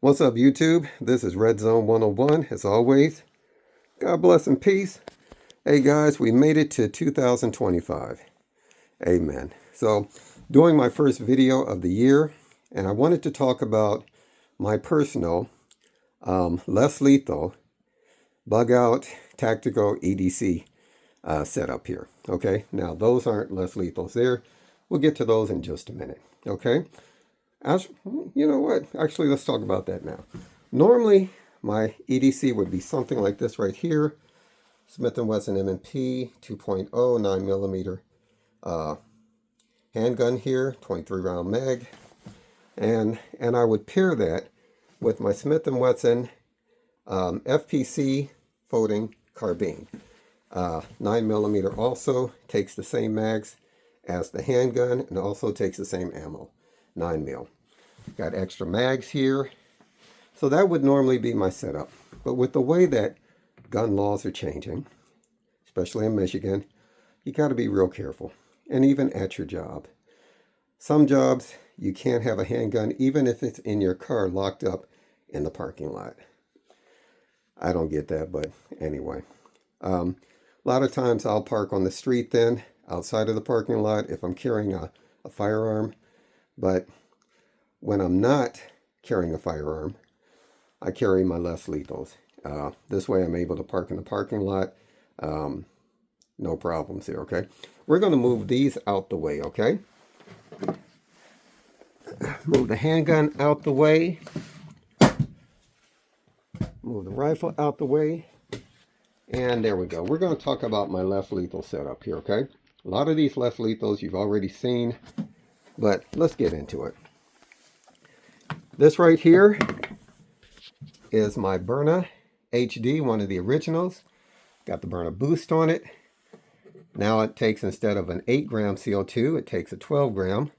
What's up, YouTube? This is Red Zone 101, as always. God bless and peace. Hey guys, we made it to 2025. Amen. So, doing my first video of the year, and I wanted to talk about my personal, less lethal, bug out tactical EDC setup here. Okay, now those aren't less lethals there. We'll get to those in just a minute. Okay. You know what? Actually, let's talk about that now. Normally, my EDC would be something like this right here. Smith & Wesson M&P 2.0 9mm handgun here, 23 round mag. And I would pair that with my Smith & Wesson FPC folding carbine. 9mm also takes the same mags as the handgun and also takes the same ammo. 9mm. Got extra mags here. So that would normally be my setup. But with the way that gun laws are changing, especially in Michigan, you got to be real careful. And even at your job. Some jobs, you can't have a handgun even if it's in your car locked up in the parking lot. I don't get that, but anyway. A lot of times I'll park on the street then, outside of the parking lot if I'm carrying a firearm. But when I'm not carrying a firearm, I carry my less lethals. This way I'm able to park in the parking lot. No problems here, okay? We're going to move these out the way, okay? Move the handgun out the way. Move the rifle out the way. And there we go. We're going to talk about my less lethal setup here, okay? A lot of these less lethals you've already seen. But let's get into it. This right here is my Burna HD, one of the originals. Got the Burna boost on it. Now it takes, instead of an 8-gram CO2, it takes a 12-gram.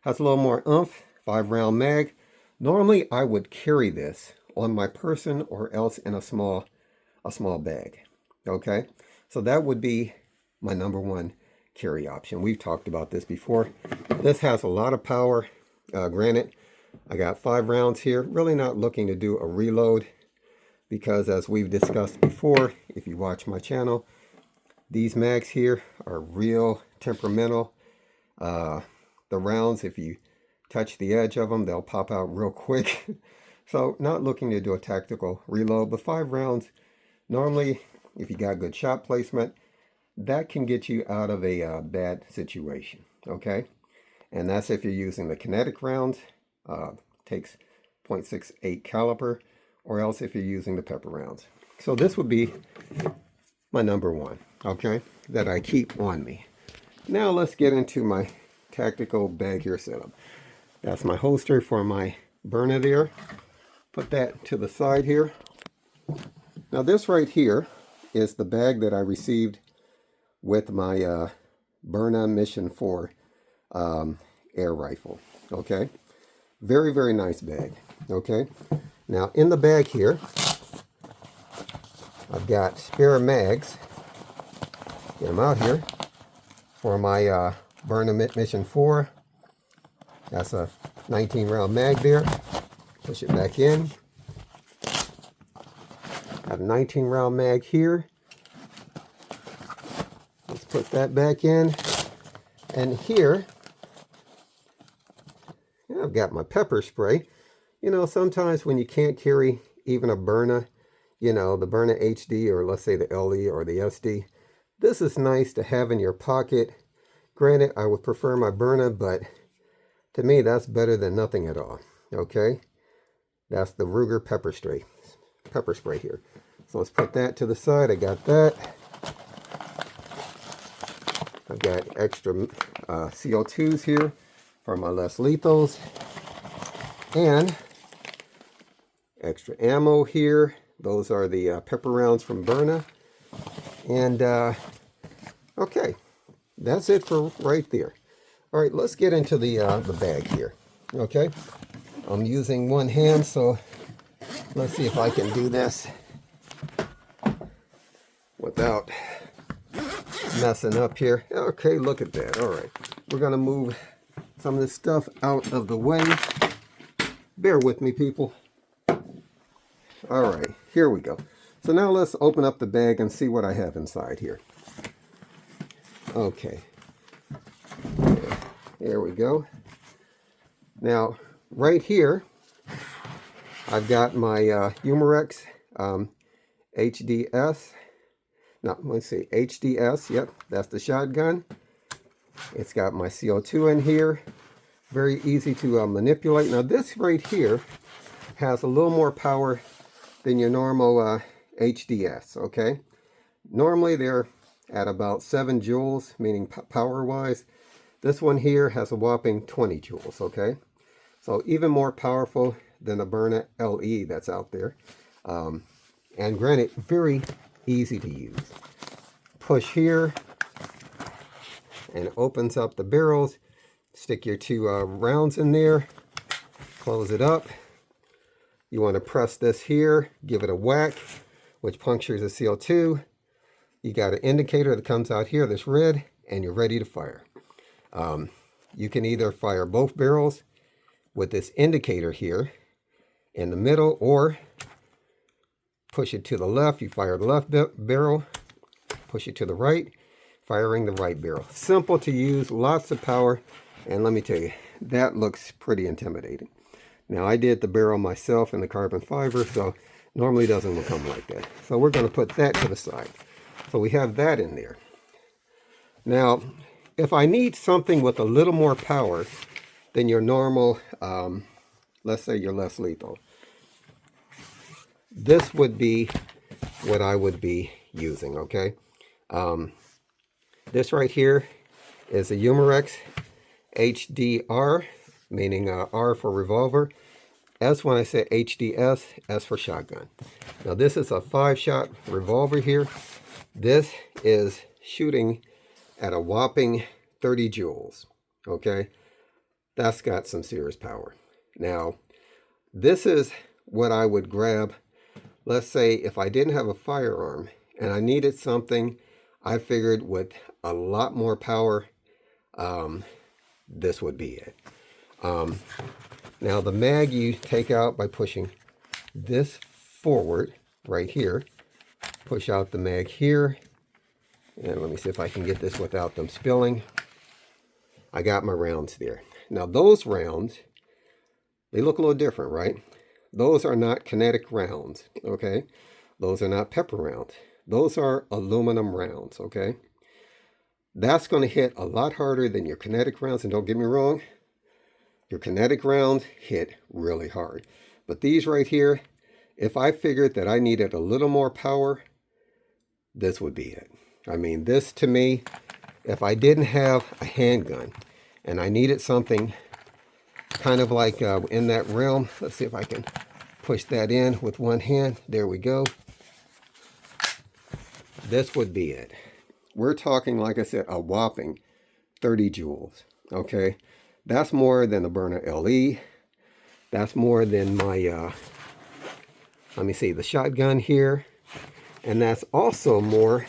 Has a little more oomph, 5-round mag. Normally I would carry this on my person or else in a small bag. Okay, so that would be my number one carry option. We've talked about this before. This has a lot of power. Granted, I got 5 rounds here. Really not looking to do a reload because, as we've discussed before, if you watch my channel, these mags here are real temperamental. The rounds, if you touch the edge of them, they'll pop out real quick. So not looking to do a tactical reload, but 5 rounds, normally, if you got good shot placement, that can get you out of a bad situation, okay? And that's if you're using the kinetic rounds, takes .68 caliber, or else if you're using the pepper rounds. So this would be my number one, okay, that I keep on me. Now let's get into my tactical bag here setup. That's my holster for my Burna there. Put that to the side here. Now this right here is the bag that I received with my Burna Mission 4 air rifle. Okay, very, very nice bag. Okay, now in the bag here, I've got spare mags. Get them out here for my Burna Mission 4. That's a 19 round mag there. Push it back in. Got a 19 round mag here. Let's put that back in. And here, I've got my pepper spray. You know, sometimes when you can't carry even a Burna, you know, the Burna HD, or let's say the LE or the SD, this is nice to have in your pocket. Granted, I would prefer my Burna, but to me, that's better than nothing at all. Okay? That's the Ruger pepper spray here. So let's put that to the side. I got that. I've got extra CO2s here for my less lethals. And extra ammo here. Those are the pepper rounds from Burna. And okay, that's it for right there. All right, let's get into the bag here. Okay, I'm using one hand, so let's see if I can do this without messing up here. Okay, look at that. All right, we're gonna move some of this stuff out of the way. Bear with me, people. All right, here we go. So now let's open up the bag and see what I have inside here. Okay, there we go. Now, right here, I've got my Humorex HDS. No, let's see, HDS, yep, that's the shotgun. It's got my CO2 in here. Very easy to manipulate. Now this right here has a little more power than your normal HDS, okay? Normally they're at about 7 joules, meaning power-wise. This one here has a whopping 20 joules, okay? So even more powerful than the Burna LE that's out there. And granted, very easy to use. Push here, and it opens up the barrels. Stick your 2 rounds in there, close it up. You want to press this here, give it a whack, which punctures the CO2. You got an indicator that comes out here that's red, and you're ready to fire. You can either fire both barrels with this indicator here in the middle, or push it to the left. You fire the left barrel, push it to the right, firing the right barrel. Simple to use, lots of power, and let me tell you, that looks pretty intimidating. Now, I did the barrel myself in the carbon fiber, so normally doesn't come like that. So we're going to put that to the side. So we have that in there. Now, if I need something with a little more power than your normal, let's say your less lethal, this would be what I would be using, okay? This right here is a Humorex HDR, meaning R for revolver. S when I say HDS, S for shotgun. Now this is a 5-shot revolver here. This is shooting at a whopping 30 joules, okay? That's got some serious power. Now, this is what I would grab. Let's say if I didn't have a firearm and I needed something I figured with a lot more power, this would be it. Now the mag you take out by pushing this forward right here. Push out the mag here. And let me see if I can get this without them spilling. I got my rounds there. Now those rounds, they look a little different, right? Those are not kinetic rounds, okay? Those are not pepper rounds. Those are aluminum rounds, okay? That's going to hit a lot harder than your kinetic rounds. And don't get me wrong, your kinetic rounds hit really hard. But these right here, if I figured that I needed a little more power, this would be it. I mean, this to me, if I didn't have a handgun and I needed something kind of like in that realm, let's see if I can push that in with one hand. There we go. This would be it. We're talking, like I said, a whopping 30 joules, okay? That's more than the Burna LE. That's more than my, let me see, the shotgun here. And that's also more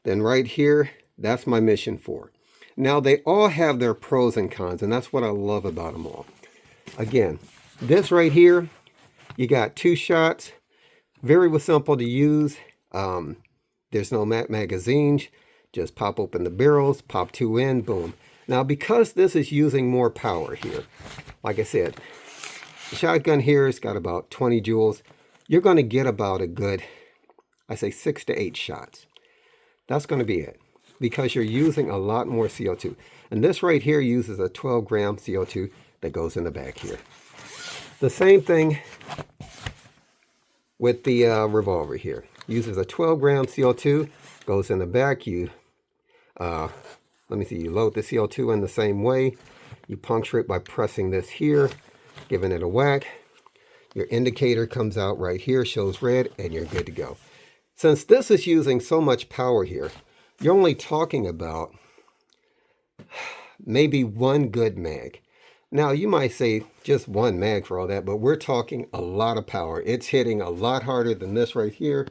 than right here. That's my Mission 4. Now, they all have their pros and cons, and that's what I love about them all. Again, this right here, you got 2 shots. Very simple to use. There's no magazines. Just pop open the barrels, pop 2 in, boom. Now, because this is using more power here, like I said, the shotgun here has got about 20 joules. You're going to get about a good, I say 6 to 8 shots. That's going to be it, because you're using a lot more CO2. And this right here uses a 12-gram CO2 that goes in the back here. The same thing with the revolver here. Uses a 12-gram CO2, goes in the back. You, let me see, you load the CO2 in the same way. You puncture it by pressing this here, giving it a whack. Your indicator comes out right here, shows red, and you're good to go. Since this is using so much power here, you're only talking about maybe 1 good mag. Now, you might say just 1 mag for all that, but we're talking a lot of power. It's hitting a lot harder than this right here.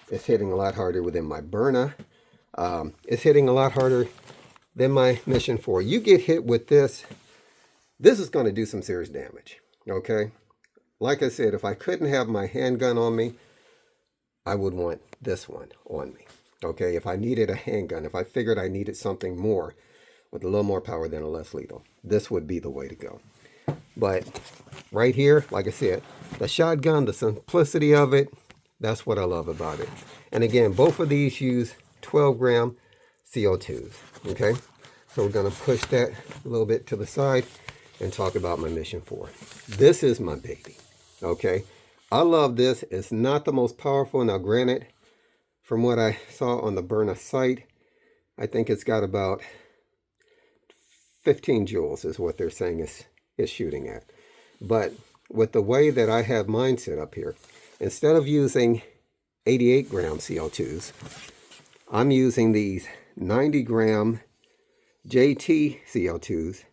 It's hitting a lot harder within my Burna. It's hitting a lot harder than my Mission 4. You get hit with this, this is going to do some serious damage, okay? like I said, if I couldn't have my handgun on me, I would want this one on me. Okay, if I needed a handgun, if I figured I needed something more with a little more power than a less lethal, this would be the way to go. But right here, like I said, the shotgun, the simplicity of it, that's what I love about it. And again, both of these use 12 gram CO2s. Okay, so we're going to push that a little bit to the side and talk about my Mission 4. This is my baby. Okay, I love this. It's not the most powerful. Now, granted, from what I saw on the Burna site, I think it's got about 15 joules is what they're saying is shooting at. But with the way that I have mine set up here, instead of using 88 gram CO2s, I'm using these 90 gram JT CO2s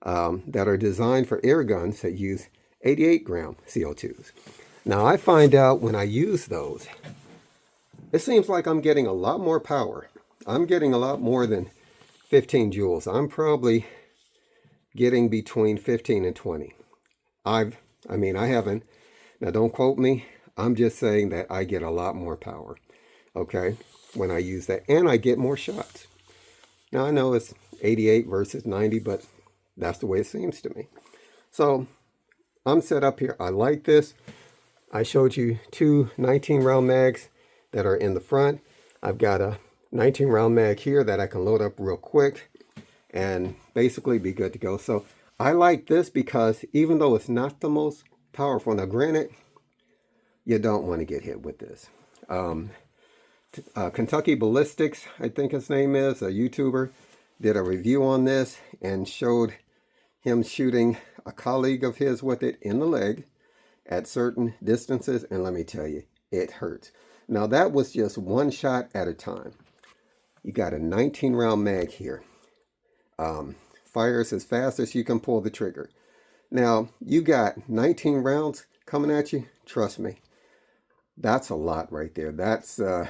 that are designed for air guns that use 88 gram CO2s. Now I find out when I use those, it seems like I'm getting a lot more power. I'm getting a lot more than 15 joules. I'm probably getting between 15 and 20. I haven't. Now don't quote me. I'm just saying that I get a lot more power, okay, when I use that. And I get more shots. Now I know it's 88 versus 90, but that's the way it seems to me. So I'm set up here. I like this. I showed you two 19 round mags that are in the front. I've got a 19 round mag here that I can load up real quick and basically be good to go. So I like this because even though it's not the most powerful, now granted, you don't want to get hit with this. Kentucky Ballistics, I think his name is, a YouTuber, did a review on this and showed him shooting a colleague of his with it in the leg at certain distances, and let me tell you, it hurts. Now that was just one shot at a time. You got a 19 round mag here. Fires as fast as you can pull the trigger. Now you got 19 rounds coming at you. Trust me, that's a lot right there. That's you're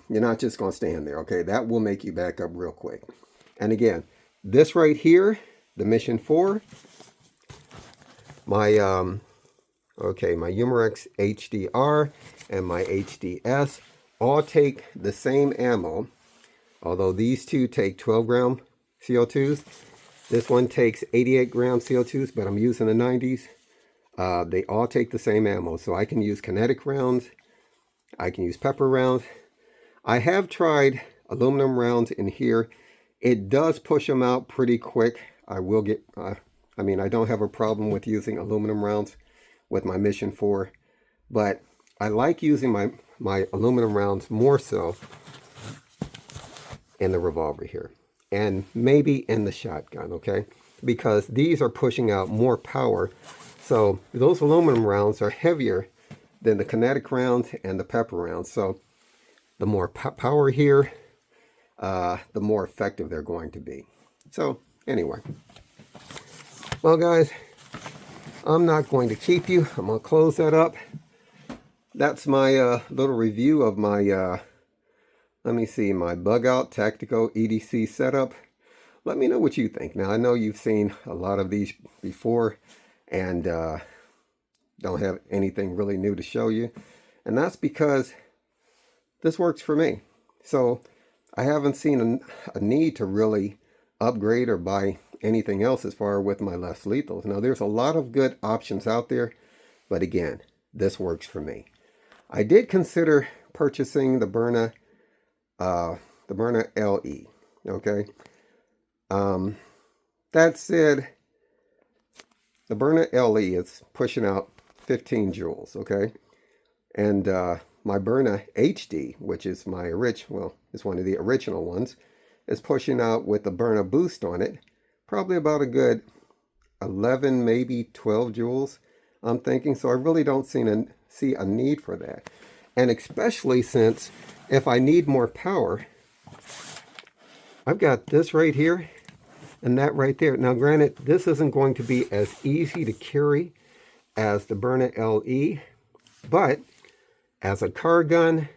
not just gonna stand there, okay? That will make you back up real quick. And again, this right here, the Mission 4, my my Humorex HDR and my HDS all take the same ammo, although these two take 12 gram CO2s. This one takes 88 gram CO2s, but I'm using the 90s. They all take the same ammo, so I can use kinetic rounds, I can use pepper rounds. I have tried aluminum rounds in here. It does push them out pretty quick. I will get, I don't have a problem with using aluminum rounds with my Mission 4, but I like using my aluminum rounds more so in the revolver here, and maybe in the shotgun, okay? Because these are pushing out more power. So those aluminum rounds are heavier than the kinetic rounds and the pepper rounds. So the more power here, the more effective they're going to be. So anyway, well guys, I'm not going to keep you. I'm going to close that up. That's my little review of my, let me see, my Bugout Tactical EDC setup. Let me know what you think. Now, I know you've seen a lot of these before and don't have anything really new to show you. And that's because this works for me. So I haven't seen a need to really upgrade or buy anything else as far with my less lethals. Now, there's a lot of good options out there, but again, this works for me. I did consider purchasing the Burna LE, okay? That said, the Burna LE is pushing out 15 joules, okay? And my Burna HD, which is my it's one of the original ones, is pushing out with the Burna Boost on it, probably about a good 11, maybe 12 joules, I'm thinking. So I really don't see a need for that. And especially since if I need more power, I've got this right here and that right there. Now granted, this isn't going to be as easy to carry as the Burna LE, but as a car gun,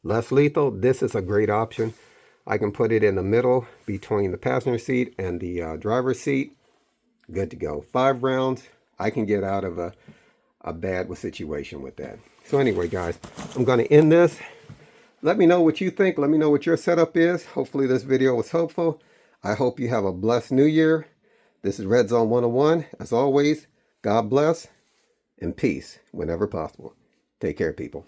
less lethal, this is a great option. I can put it in the middle between the passenger seat and the driver's seat. good to go. 5 rounds, I can get out of a bad situation with that. So anyway, guys, I'm going to end this. Let me know what you think. Let me know what your setup is. Hopefully this video was helpful. I hope you have a blessed new year. This is Red Zone 101. As always, God bless and peace whenever possible. Take care, people.